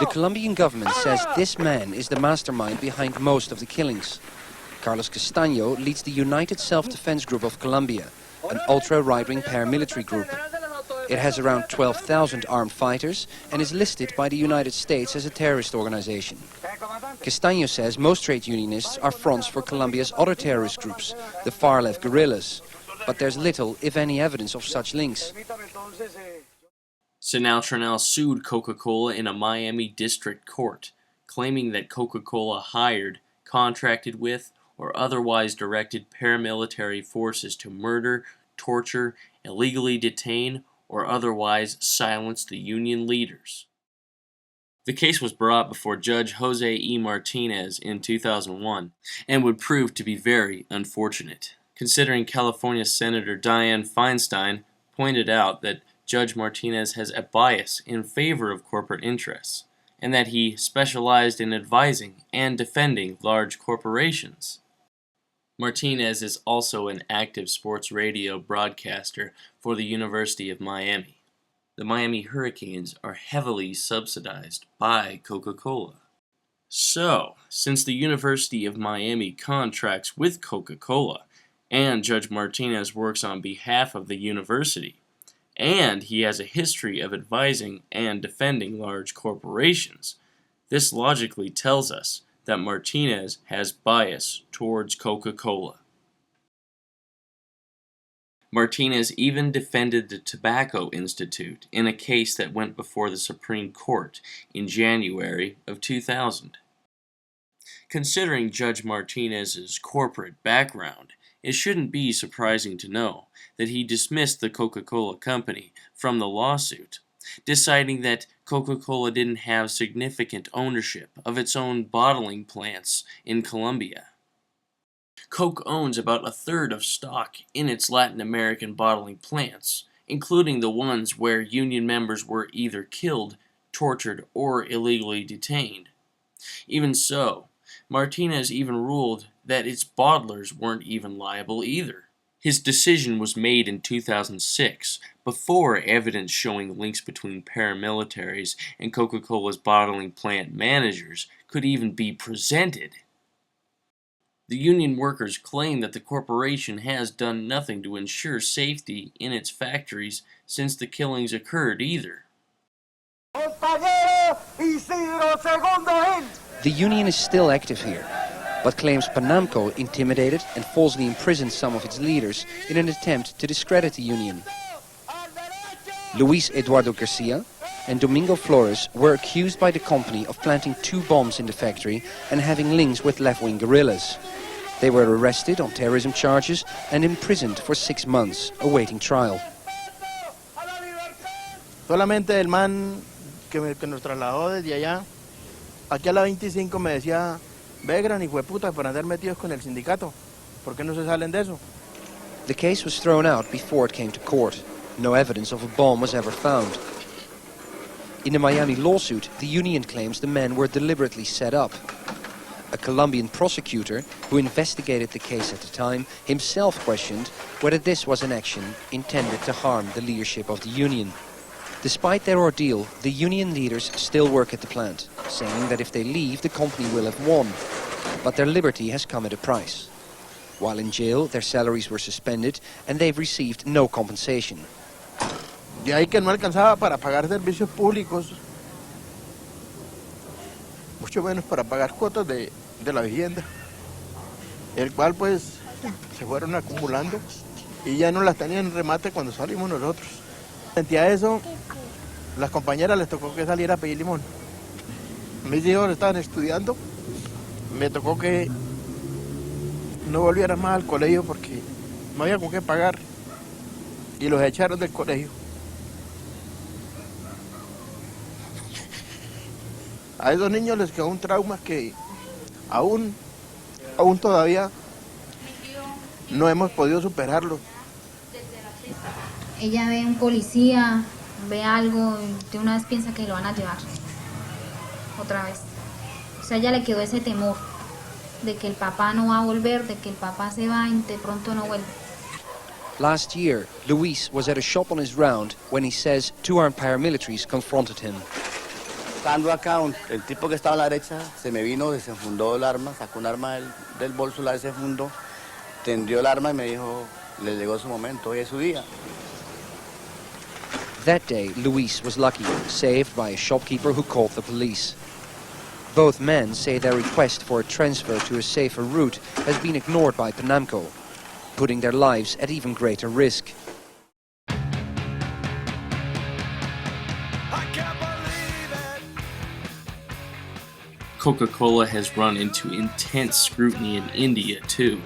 The Colombian government says this man is the mastermind behind most of the killings. Carlos Castaño leads the United Self-Defense Group of Colombia, an ultra-right-wing paramilitary group. It has around 12,000 armed fighters and is listed by the United States as a terrorist organization. Castaño says most trade unionists are fronts for Colombia's other terrorist groups, the far-left guerrillas. But there's little, if any, evidence of such links. Sinaltranel sued Coca-Cola in a Miami district court, claiming that Coca-Cola hired, contracted with, or otherwise directed paramilitary forces to murder, torture, illegally detain, or otherwise silence the union leaders. The case was brought before Judge Jose E. Martinez in 2001 and would prove to be very unfortunate, considering California Senator Dianne Feinstein pointed out that Judge Martinez has a bias in favor of corporate interests, and that he specialized in advising and defending large corporations. Martinez is also an active sports radio broadcaster for the University of Miami. The Miami Hurricanes are heavily subsidized by Coca-Cola. So, since the University of Miami contracts with Coca-Cola, and Judge Martinez works on behalf of the university, and he has a history of advising and defending large corporations, this logically tells us that Martinez has bias towards Coca-Cola. Martinez even defended the Tobacco Institute in a case that went before the Supreme Court in January of 2000. Considering Judge Martinez's corporate background, it shouldn't be surprising to know that he dismissed the Coca-Cola company from the lawsuit, deciding that Coca-Cola didn't have significant ownership of its own bottling plants in Colombia. Coke owns about a third of stock in its Latin American bottling plants, including the ones where union members were either killed, tortured, or illegally detained. Even so, Martinez even ruled that its bottlers weren't even liable either. His decision was made in 2006, before evidence showing links between paramilitaries and Coca-Cola's bottling plant managers could even be presented. The union workers claim that the corporation has done nothing to ensure safety in its factories since the killings occurred either. The union is still active here, but claims Panamco intimidated and falsely imprisoned some of its leaders in an attempt to discredit the union. Luis Eduardo Garcia and Domingo Flores were accused by the company of planting 2 bombs in the factory and having links with left-wing guerrillas. They were arrested on terrorism charges and imprisoned for 6 months, awaiting trial. Solamente el man que nos trasladó desde allá, aquí a la 25 me decía, ve gran hijo de puta por andar metidos con el sindicato, ¿por qué no se salen de eso? The case was thrown out before it came to court. No evidence of a bomb was ever found. In the Miami lawsuit, the union claims the men were deliberately set up. A Colombian prosecutor who investigated the case at the time himself questioned whether this was an action intended to harm the leadership of the union. Despite their ordeal, the union leaders still work at the plant, saying that if they leave, the company will have won. But their liberty has come at a price. While in jail, their salaries were suspended and they've received no compensation. De ahí que no alcanzaba para pagar servicios públicos, mucho menos para pagar cuotas de la vivienda, el cual pues se fueron acumulando y ya no las tenían en remate cuando salimos nosotros. Frente a eso, las compañeras les tocó que salir a pedir limón. Mis hijos estaban estudiando, me tocó que no volvieran más al colegio porque no había con qué pagar y los echaron del colegio. A esos niños les quedó un trauma que aún todavía no hemos podido superarlo. Ella ve un policía, ve algo y de una vez piensa que lo van a llevar otra vez. O sea, a ella le quedó ese temor de que el papá no va a volver, de que el papá se va y de pronto no vuelve. Last year, Luis was at a shop on his round when he says 2 armed paramilitaries confronted him. Estando acá, el tipo que estaba a la derecha se me vino, desenfundó el arma, sacó un arma del bolso, la desenfundó, tendió el arma y me dijo, le llegó su momento, hoy es su día. That day, Luis was lucky, saved by a shopkeeper who called the police. Both men say their request for a transfer to a safer route has been ignored by Penamco, putting their lives at even greater risk. Coca-Cola has run into intense scrutiny in India, too.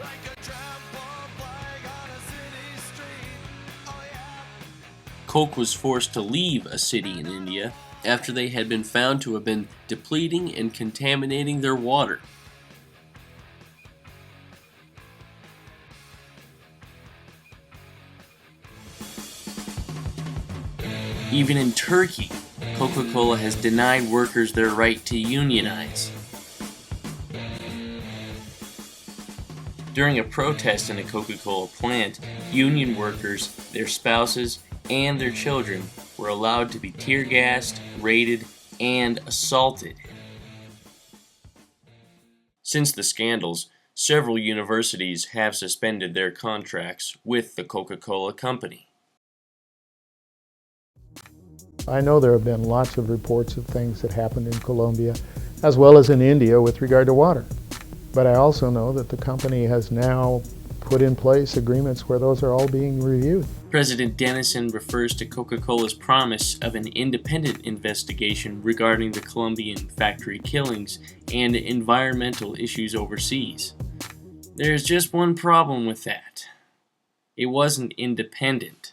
Coke was forced to leave a city in India after they had been found to have been depleting and contaminating their water. Even in Turkey, Coca-Cola has denied workers their right to unionize. During a protest in a Coca-Cola plant, union workers, their spouses, and their children were allowed to be tear-gassed, raided, and assaulted. Since the scandals, several universities have suspended their contracts with the Coca-Cola company. I know there have been lots of reports of things that happened in Colombia as well as in India with regard to water. But I also know that the company has now put in place agreements where those are all being reviewed. President Dennison refers to Coca-Cola's promise of an independent investigation regarding the Colombian factory killings and environmental issues overseas. There's just one problem with that. It wasn't independent.